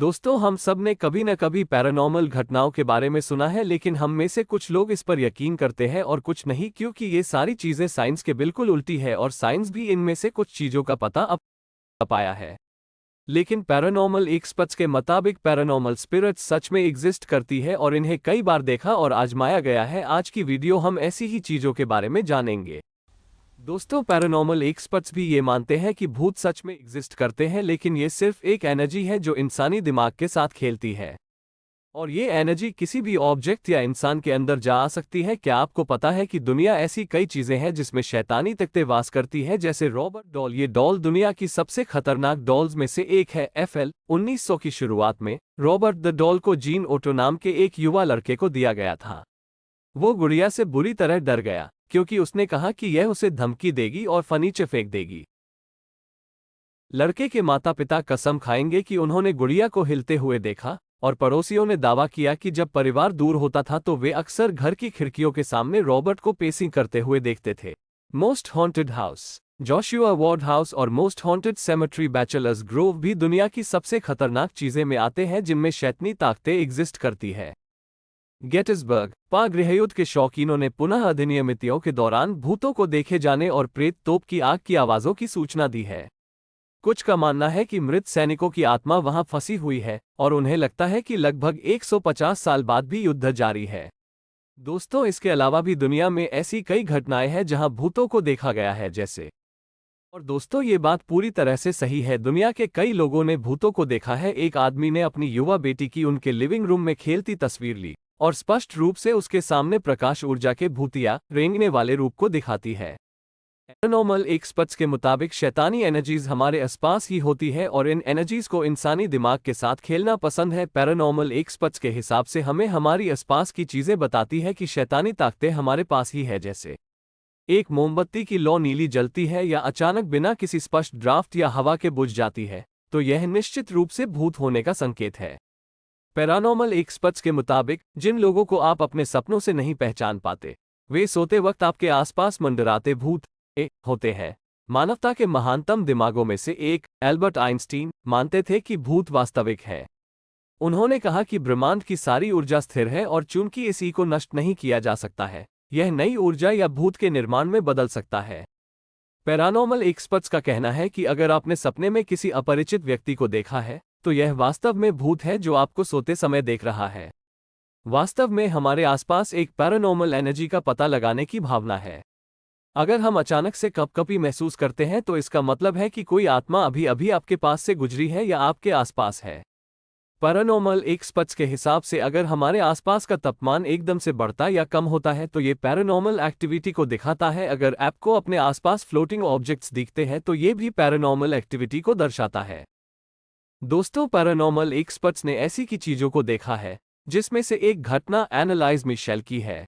दोस्तों, हम सब ने कभी न कभी पैरानॉर्मल घटनाओं के बारे में सुना है, लेकिन हम में से कुछ लोग इस पर यकीन करते हैं और कुछ नहीं, क्योंकि ये सारी चीजें साइंस के बिल्कुल उल्टी है और साइंस भी इनमें से कुछ चीजों का पता अब पाया है। लेकिन पैरानॉर्मल एक्सपर्ट्स के मुताबिक पैरानॉर्मल स्पिरिट्स सच में एग्जिस्ट करती है और इन्हें कई बार देखा और आजमाया गया है। आज की वीडियो हम ऐसी ही चीजों के बारे में जानेंगे। दोस्तों, पैरानॉर्मल एक्सपर्ट्स भी ये मानते हैं कि भूत सच में एग्जिस्ट करते हैं, लेकिन ये सिर्फ एक एनर्जी है जो इंसानी दिमाग के साथ खेलती है और ये एनर्जी किसी भी ऑब्जेक्ट या इंसान के अंदर जा आ सकती है। क्या आपको पता है कि दुनिया ऐसी कई चीजें हैं जिसमें शैतानी ताकतें वास करती है, जैसे रॉबर्ट डॉल। ये डॉल दुनिया की सबसे खतरनाक डॉल्स में से एक है। FL 1900 की शुरुआत में रॉबर्ट द डॉल को जीन ओटो नाम के एक युवा लड़के को दिया गया था। वो गुड़िया से बुरी तरह डर गया क्योंकि उसने कहा कि यह उसे धमकी देगी और फर्नीचर फेंक देगी। लड़के के माता पिता कसम खाएंगे कि उन्होंने गुड़िया को हिलते हुए देखा और पड़ोसियों ने दावा किया कि जब परिवार दूर होता था तो वे अक्सर घर की खिड़कियों के सामने रॉबर्ट को पेसिंग करते हुए देखते थे। Most haunted house Joshua Ward house और most haunted cemetery Bachelors Grove भी दुनिया की सबसे खतरनाक चीजें में आते हैं जिनमें शैतानी ताकतें एग्जिस्ट करती है। गेटिसबर्ग पा गृहयुद्ध के शौकीनों ने पुनः अधिनियमितियों के दौरान भूतों को देखे जाने और प्रेत तोप की आग की आवाजों की सूचना दी है। कुछ का मानना है कि मृत सैनिकों की आत्मा वहां फंसी हुई है और उन्हें लगता है कि लगभग 150 साल बाद भी युद्ध जारी है। दोस्तों, इसके अलावा भी दुनिया में ऐसी कई घटनाएं हैं जहां भूतों को देखा गया है, जैसे और दोस्तों, ये बात पूरी तरह से सही है। दुनिया के कई लोगों ने भूतों को देखा है। एक आदमी ने अपनी युवा बेटी की उनके लिविंग रूम में खेलती तस्वीर ली और स्पष्ट रूप से उसके सामने प्रकाश ऊर्जा के भूतिया रेंगने वाले रूप को दिखाती है। पैरानॉर्मल एक्सपर्ट्स के मुताबिक शैतानी एनर्जीज हमारे आसपास ही होती है और इन एनर्जीज को इंसानी दिमाग के साथ खेलना पसंद है। पैरानॉर्मल एक्सपर्ट्स के हिसाब से हमें हमारी आसपास की चीजें बताती है कि शैतानी ताकतें हमारे पास ही है, जैसे एक मोमबत्ती की लौ नीली जलती है या अचानक बिना किसी स्पष्ट ड्राफ्ट या हवा के बुझ जाती है, तो यह निश्चित रूप से भूत होने का संकेत है। पैरानॉर्मल एक्सपर्ट्स के मुताबिक जिन लोगों को आप अपने सपनों से नहीं पहचान पाते, वे सोते वक्त आपके आसपास मंडराते भूत होते हैं। मानवता के महानतम दिमागों में से एक एल्बर्ट आइंस्टीन मानते थे कि भूत वास्तविक है। उन्होंने कहा कि ब्रह्मांड की सारी ऊर्जा स्थिर है और चूंकि इसी को नष्ट नहीं किया जा सकता है, यह नई ऊर्जा या भूत के निर्माण में बदल सकता है। पैरानॉर्मल एक्सपर्ट्स का कहना है कि अगर आपने सपने में किसी अपरिचित व्यक्ति को देखा है तो यह वास्तव में भूत है जो आपको सोते समय देख रहा है। वास्तव में हमारे आसपास एक पैरानॉर्मल एनर्जी का पता लगाने की भावना है। अगर हम अचानक से कँपकँपी महसूस करते हैं तो इसका मतलब है कि कोई आत्मा अभी अभी आपके पास से गुजरी है या आपके आसपास है। पैरानॉर्मल एक्सपर्ट्स के हिसाब से अगर हमारे आसपास का तापमान एकदम से बढ़ता या कम होता है तो ये पैरानॉर्मल एक्टिविटी को दिखाता है। अगर आपको अपने आसपास फ्लोटिंग ऑब्जेक्ट्स दिखते हैं तो ये भी पैरानॉर्मल एक्टिविटी को दर्शाता है। दोस्तों, पैरानॉर्मल एक्सपर्ट्स ने ऐसी की चीजों को देखा है जिसमें से एक घटना एनालाइज मिशेल की है।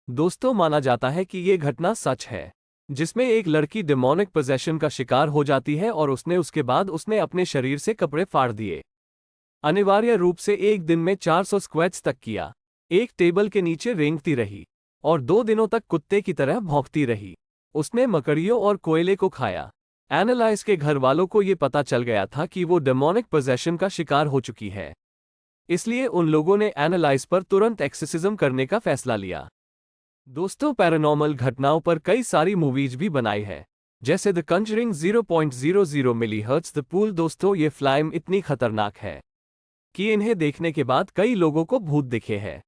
दोस्तों, माना जाता है कि ये घटना सच है, जिसमें एक लड़की डेमोनिक पोजेशन का शिकार हो जाती है और उसके बाद उसने अपने शरीर से कपड़े फाड़ दिए। अनिवार्य रूप से एक दिन में 400 स्क्वैट्स तक किया, एक टेबल के नीचे रेंगती रही और 2 दिनों तक कुत्ते की तरह भौंकती रही। उसने मकड़ियों और कोयले को खाया। एनालाइज के घर वालों को ये पता चल गया था कि वो डेमोनिक पोजेशन का शिकार हो चुकी है, इसलिए उन लोगों ने एनालाइज पर तुरंत एक्सोर्सिज्म करने का फैसला लिया। दोस्तों, पैरानॉर्मल घटनाओं पर कई सारी मूवीज भी बनाई है, जैसे द कंजरिंग 0.00 मिलीहर्ट्ज द पूल। दोस्तों, ये फिल्म इतनी खतरनाक है कि इन्हें देखने के बाद कई लोगों को भूत दिखे हैं।